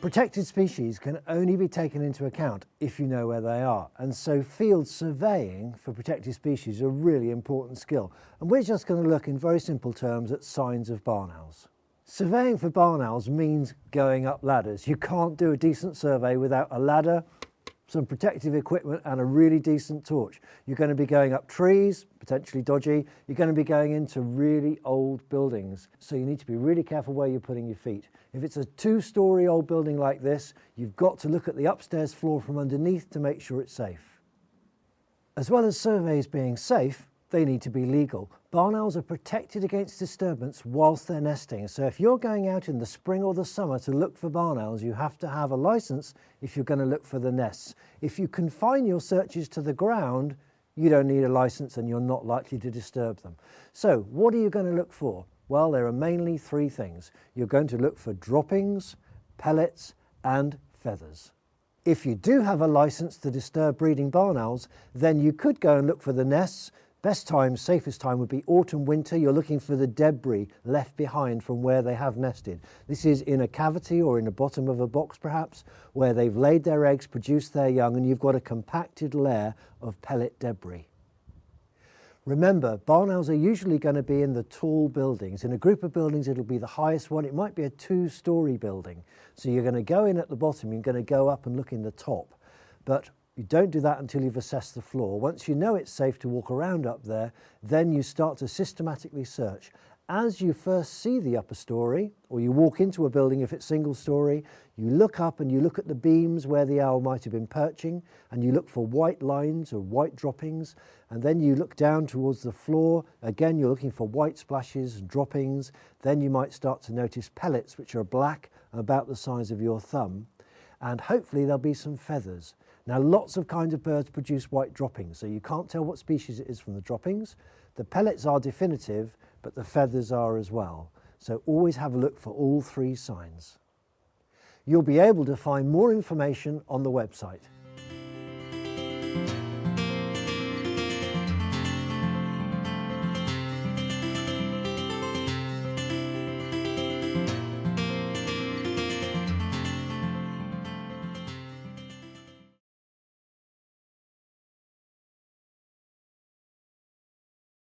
Protected species can only be taken into account if you know where they are, and so field surveying for protected species is a really important skill. And we're just going to look in very simple terms at signs of barn owls. Surveying for barn owls means going up ladders. You can't do a decent survey without a ladder, some protective equipment and a really decent torch. You're going to be going up trees, potentially dodgy. You're going to be going into really old buildings. So you need to be really careful where you're putting your feet. If it's a 2-story old building like this, you've got to look at the upstairs floor from underneath to make sure it's safe. As well as surveys being safe, they need to be legal. Barn owls are protected against disturbance whilst they're nesting. So if you're going out in the spring or the summer to look for barn owls, you have to have a licence if you're going to look for the nests. If you confine your searches to the ground, you don't need a licence and you're not likely to disturb them. So what are you going to look for? Well, there are mainly 3 things. You're going to look for droppings, pellets and feathers. If you do have a licence to disturb breeding barn owls, then you could go and look for the nests. Best time, safest time would be autumn, winter. You're looking for the debris left behind from where they have nested. This is in a cavity or in the bottom of a box perhaps, where they've laid their eggs, produced their young, and you've got a compacted layer of pellet debris. Remember, barn owls are usually going to be in the tall buildings. In a group of buildings, it'll be the highest one. It might be a 2-story building. So you're going to go in at the bottom, you're going to go up and look in the top. But you don't do that until you've assessed the floor. Once you know it's safe to walk around up there, then you start to systematically search. As you first see the upper story, or you walk into a building if it's single story, you look up and you look at the beams where the owl might have been perching, and you look for white lines or white droppings, and then you look down towards the floor. Again, you're looking for white splashes and droppings. Then you might start to notice pellets, which are black, about the size of your thumb, and hopefully there'll be some feathers. Now, lots of kinds of birds produce white droppings, so you can't tell what species it is from the droppings. The pellets are definitive, but the feathers are as well. So always have a look for all 3 signs. You'll be able to find more information on the website.